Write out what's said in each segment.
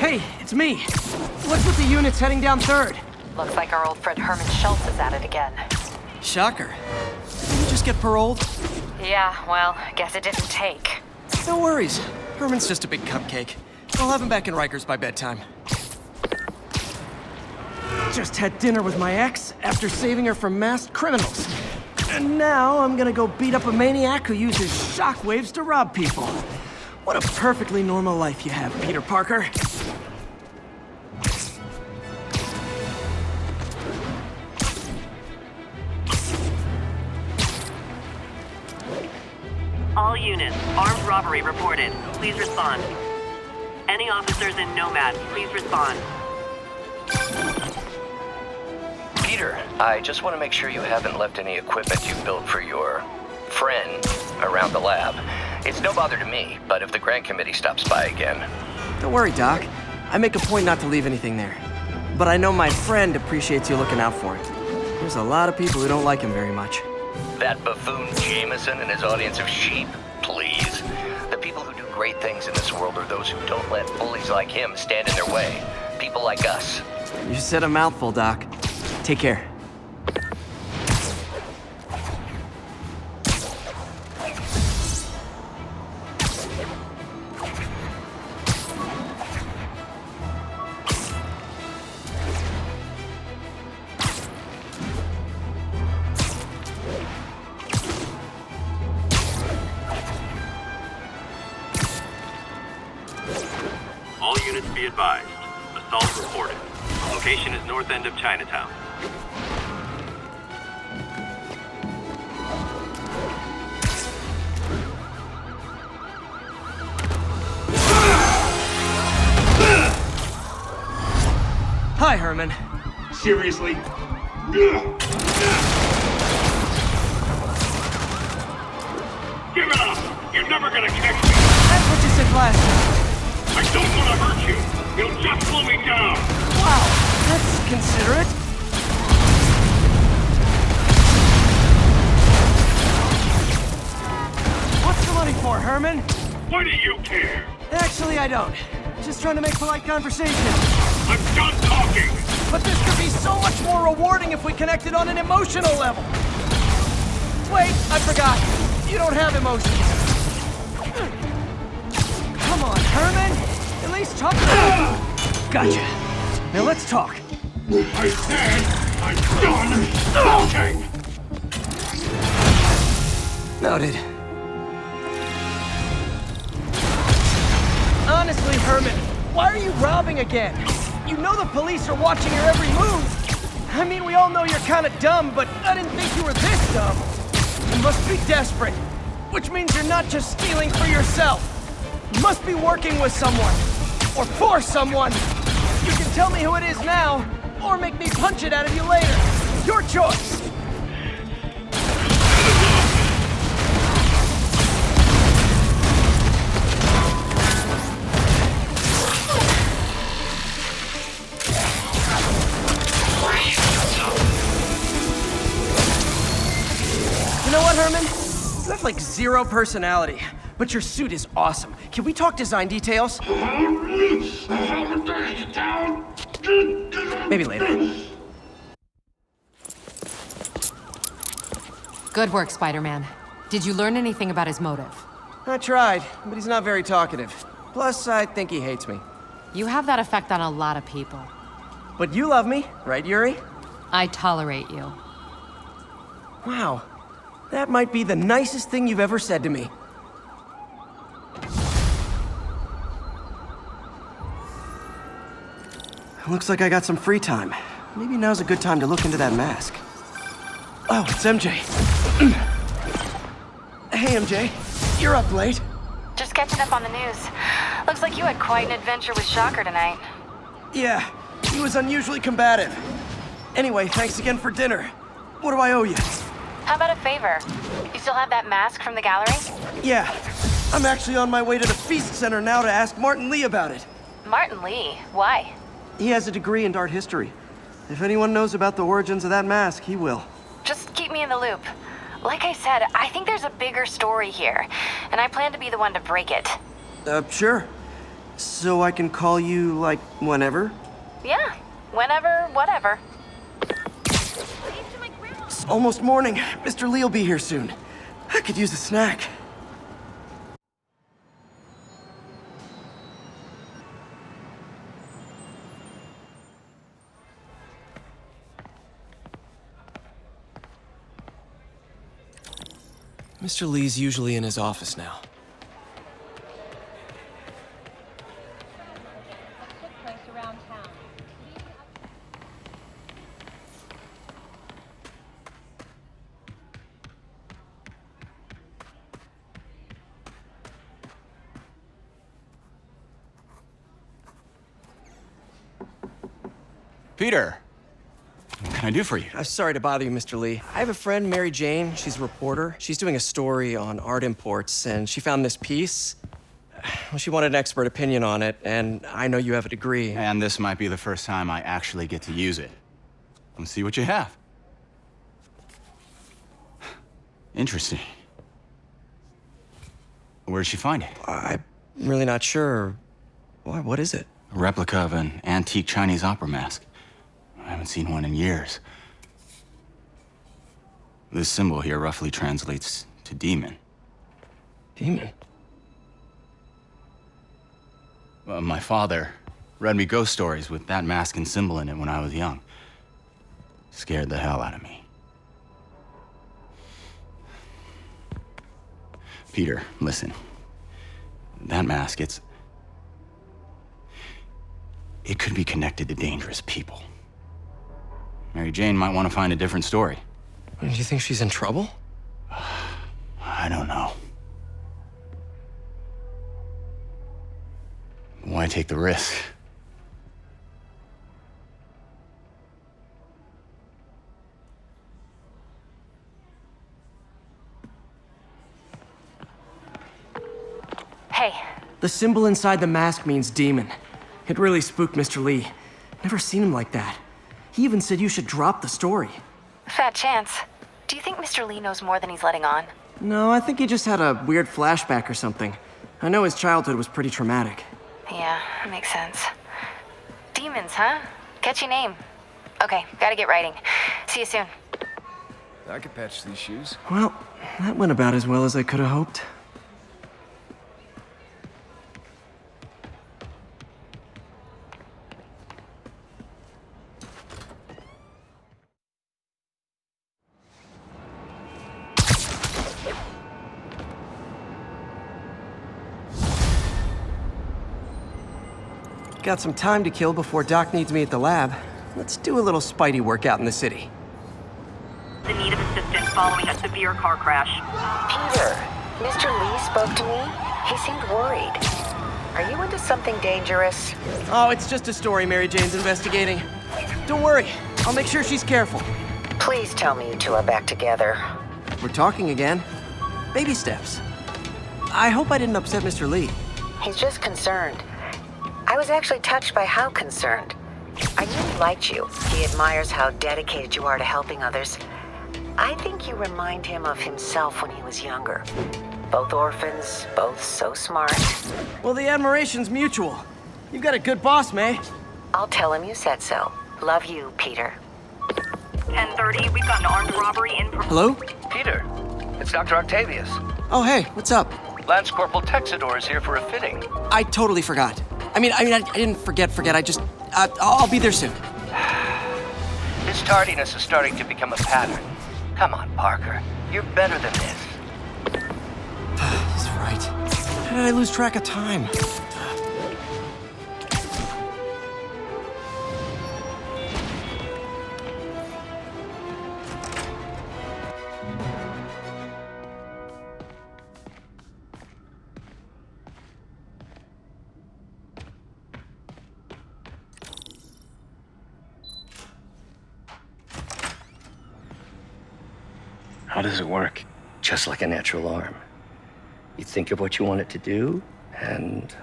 Hey, it's me. What's with the units heading down 3rd? Looks like our old friend Herman Schultz is at it again. Shocker. Didn't you just get paroled? Yeah, well, guess it didn't take. No worries. Herman's just a big cupcake. I'll have him back in Rikers by bedtime. Just had dinner with my ex after saving her from masked criminals. And now I'm gonna go beat up a maniac who uses shockwaves to rob people. What a perfectly normal life you have, Peter Parker. All units, armed robbery reported. Please respond. Any officers in Nomad, please respond. Peter, I just want to make sure you haven't left any equipment you built for your friend around the lab. It's no bother to me, but if the grant committee stops by again... Don't worry, Doc. I make a point not to leave anything there. But I know my friend appreciates you looking out for him. There's a lot of people who don't like him very much. That buffoon Jameson and his audience of sheep? Please. The people who do great things in this world are those who don't let bullies like him stand in their way. People like us. You said a mouthful, Doc. Take care. All units be advised. Assault reported. Location is north end of Chinatown. Hi, Herman. Seriously? Give it up! You're never gonna catch me! That's what you said last time. I don't want to hurt you! You'll just slow me down! Wow, that's considerate. What's the money for, Herman? Why do you care? Actually, I don't. Just trying to make polite conversation. I'm done talking! But this could be so much more rewarding if we connected on an emotional level. Wait, I forgot. You don't have emotions. Come on, Herman. At least talk to me. Gotcha. Now let's talk. I said I'm done talking! Noted. Honestly, Herman, why are you robbing again? You know the police are watching your every move. I mean, we all know you're kind of dumb, but I didn't think you were this dumb. You must be desperate, which means you're not just stealing for yourself. You must be working with someone, or for someone. You can tell me who it is now, or make me punch it out of you later. Your choice. You know what, Herman? You have like zero personality, but your suit is awesome. Can we talk design details? Maybe later. Good work, Spider-Man. Did you learn anything about his motive? I tried, but he's not very talkative. Plus, I think he hates me. You have that effect on a lot of people. But you love me, right, Yuri? I tolerate you. Wow. That might be the nicest thing you've ever said to me. Looks like I got some free time. Maybe now's a good time to look into that mask. Oh, it's MJ. Hey, MJ. You're up late. Just catching up on the news. Looks like you had quite an adventure with Shocker tonight. Yeah, he was unusually combative. Anyway, thanks again for dinner. What do I owe you? How about a favor? You still have that mask from the gallery? Yeah, I'm actually on my way to the Feast Center now to ask Martin Lee about it. Martin Lee? Why? He has a degree in art history. If anyone knows about the origins of that mask, he will. Just keep me in the loop. Like I said, I think there's a bigger story here, and I plan to be the one to break it. Sure. So I can call you, like, whenever? Yeah, whenever, whatever. It's almost morning. Mr. Lee will be here soon. I could use a snack. Mr. Lee's usually in his office now. Peter, what can I do for you? I'm sorry to bother you, Mr. Lee. I have a friend, Mary Jane. She's a reporter. She's doing a story on art imports, and she found this piece. Well, she wanted an expert opinion on it, and I know you have a degree. And this might be the first time I actually get to use it. Let's see what you have. Interesting. Where did she find it? I'm really not sure. Why, what is it? A replica of an antique Chinese opera mask. I haven't seen one in years. This symbol here roughly translates to demon. Demon? My father read me ghost stories with that mask and symbol in it when I was young. Scared the hell out of me. Peter, listen. That mask, it could be connected to dangerous people. Mary Jane might want to find a different story. Do you think she's in trouble? I don't know. Why take the risk? Hey, The symbol inside the mask means demon. It really spooked Mr. Lee. Never seen him like that. He even said you should drop the story. fat chance. Do you think Mr. Lee knows more than he's letting on? No, I think he just had a weird flashback or something. I know his childhood was pretty traumatic. Yeah, makes sense. Demons, huh? Catchy name. Okay, gotta get writing. See you soon. I could patch these shoes. Well, that went about as well as I could have hoped. Got some time to kill before Doc needs me at the lab. Let's do a little Spidey workout in the city. In need of assistance following a severe car crash. Peter, Mr. Lee spoke to me. He seemed worried. Are you into something dangerous? Oh, it's just a story Mary Jane's investigating. Don't worry, I'll make sure she's careful. Please tell me you two are back together. We're talking again. Baby steps. I hope I didn't upset Mr. Lee. He's just concerned. I was actually touched by how concerned. I knew he liked you. He admires how dedicated you are to helping others. I think you remind him of himself when he was younger. Both orphans, both so smart. Well, the admiration's mutual. You've got a good boss, May. I'll tell him you said so. Love you, Peter. 10:30, we've got an armed robbery in... Hello? Peter, it's Dr. Octavius. Oh, hey, what's up? Lance Corporal Texador is here for a fitting. I totally forgot. I didn't forget. I just, I'll be there soon. His tardiness is starting to become a pattern. Come on, Parker. You're better than this. He's right. How did I lose track of time? How does it work? Just like a natural arm. You think of what you want it to do, and...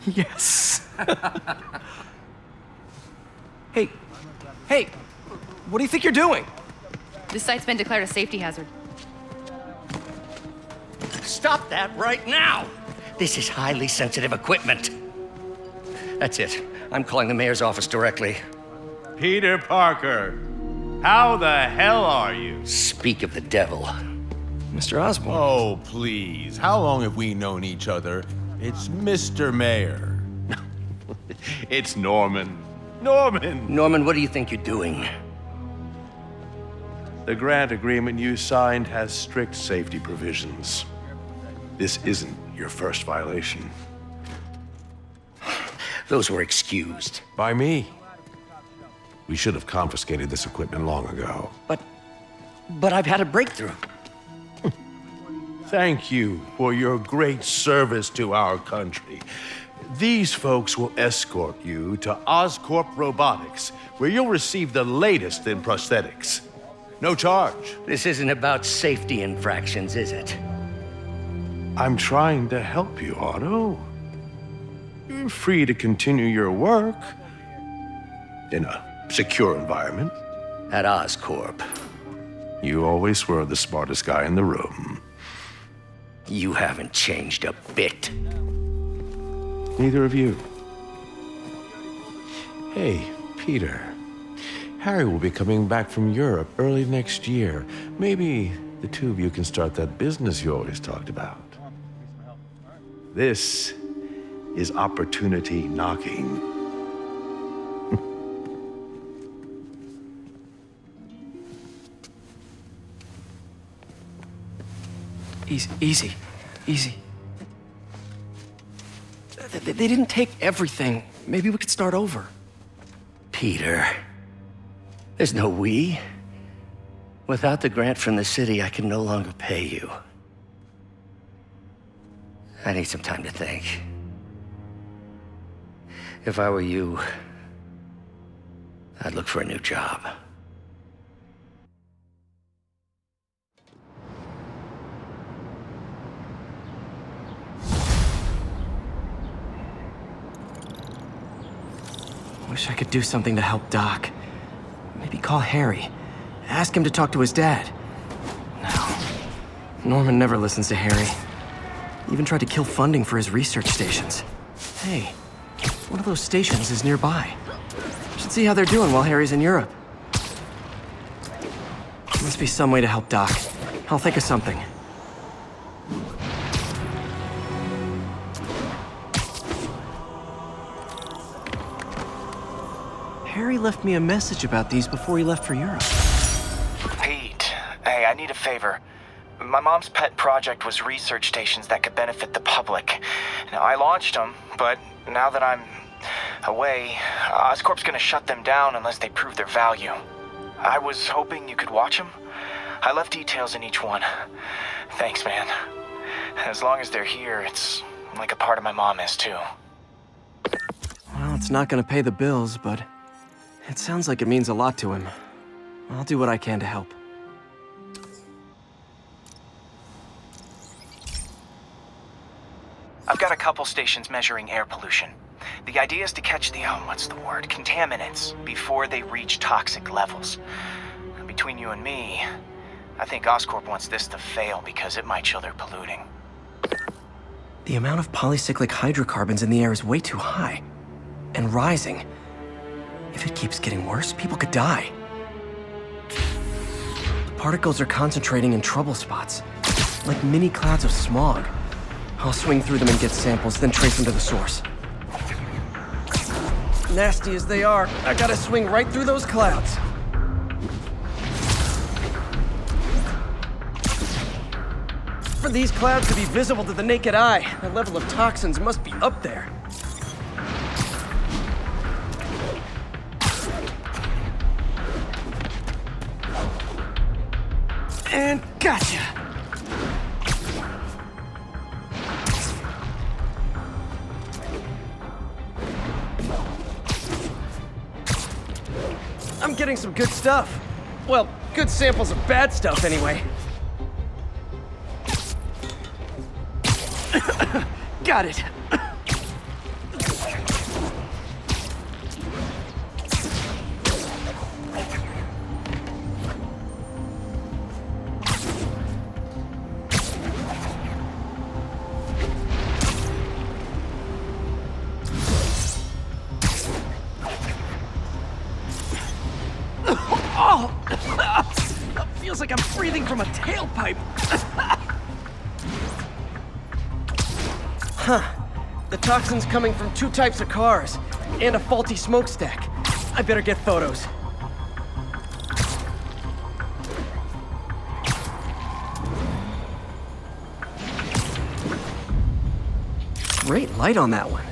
Yes. Hey, what do you think you're doing? This site's been declared a safety hazard. Stop that right now! This is highly sensitive equipment. That's it. I'm calling the mayor's office directly. Peter Parker, how the hell are you? Speak of the devil. Mr. Osborn. Oh, please. How long have we known each other? It's Mr. Mayor. It's Norman. Norman! Norman, what do you think you're doing? The grant agreement you signed has strict safety provisions. This isn't your first violation. Those were excused. By me. We should have confiscated this equipment long ago. But I've had a breakthrough. Thank you for your great service to our country. These folks will escort you to Oscorp Robotics, where you'll receive the latest in prosthetics. No charge. This isn't about safety infractions, is it? I'm trying to help you, Otto. You're free to continue your work in a secure environment. At Oscorp. You always were the smartest guy in the room. You haven't changed a bit. Neither of you. Hey, Peter. Harry will be coming back from Europe early next year. Maybe the two of you can start that business you always talked about. This is opportunity knocking. Easy. They didn't take everything. Maybe we could start over. Peter, there's no we. Without the grant from the city, I can no longer pay you. I need some time to think. If I were you, I'd look for a new job. Wish I could do something to help Doc. Maybe call Harry. Ask him to talk to his dad. No. Norman never listens to Harry. Even tried to kill funding for his research stations. Hey, one of those stations is nearby. Should see how they're doing while Harry's in Europe. Must be some way to help Doc. I'll think of something. Harry left me a message about these before he left for Europe. Pete, hey, I need a favor. My mom's pet project was research stations that could benefit the public. Now, I launched them, but now that I'm away, Oscorp's gonna shut them down unless they prove their value. I was hoping you could watch them. I left details in each one. Thanks, man. As long as they're here, it's like a part of my mom is, too. Well, it's not gonna pay the bills, but it sounds like it means a lot to him. I'll do what I can to help. I've got a couple stations measuring air pollution. The idea is to catch the, contaminants before they reach toxic levels. Between you and me, I think Oscorp wants this to fail because it might show they're polluting. The amount of polycyclic hydrocarbons in the air is way too high. And rising. If it keeps getting worse, people could die. The particles are concentrating in trouble spots, like mini clouds of smog. I'll swing through them and get samples, then trace them to the source. Nasty as they are, I gotta swing right through those clouds. For these clouds to be visible to the naked eye, the level of toxins must be up there. And gotcha! I'm getting some good stuff. Well, good samples of bad stuff, anyway. Got it. like I'm breathing from a tailpipe. Huh. The toxin's coming from 2 types of cars, and a faulty smokestack. I better get photos. Great light on that one.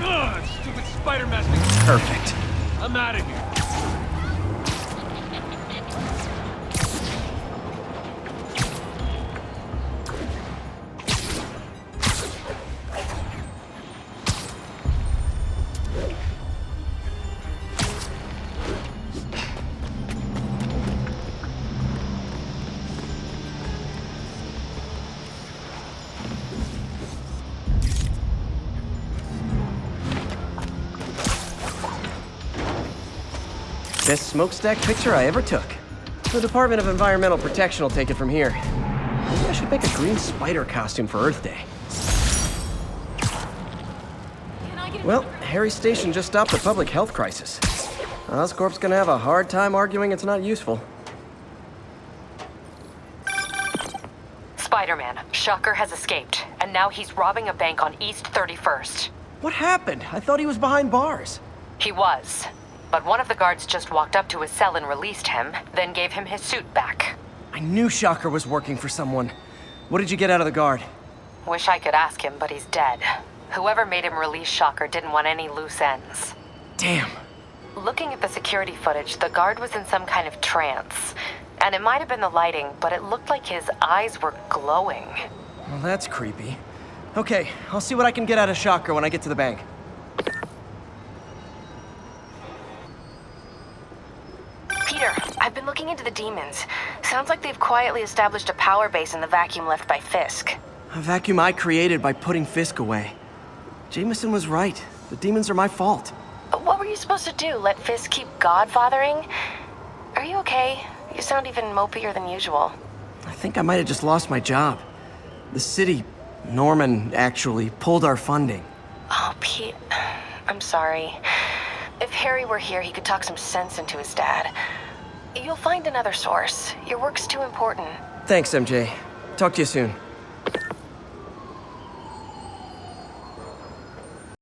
Ugh, stupid spider mask thing. Perfect. I'm out of here. Best smokestack picture I ever took. The Department of Environmental Protection will take it from here. Maybe I should make a green spider costume for Earth Day. Well, Harry's station just stopped a public health crisis. Oscorp's gonna have a hard time arguing it's not useful. Spider-Man, Shocker has escaped, and now he's robbing a bank on East 31st. What happened? I thought he was behind bars. He was. But one of the guards just walked up to his cell and released him, then gave him his suit back. I knew Shocker was working for someone. What did you get out of the guard? Wish I could ask him, but he's dead. Whoever made him release Shocker didn't want any loose ends. Damn. Looking at the security footage, the guard was in some kind of trance. And it might have been the lighting, but it looked like his eyes were glowing. Well, that's creepy. Okay, I'll see what I can get out of Shocker when I get to the bank. Peter, I've been looking into the demons. Sounds like they've quietly established a power base in the vacuum left by Fisk. A vacuum I created by putting Fisk away. Jameson was right. The demons are my fault. What were you supposed to do? Let Fisk keep godfathering? Are you okay? You sound even mopier than usual. I think I might have just lost my job. The city, Norman, actually, pulled our funding. Oh, Pete, I'm sorry. If Harry were here, he could talk some sense into his dad. You'll find another source. Your work's too important. Thanks, MJ. Talk to you soon.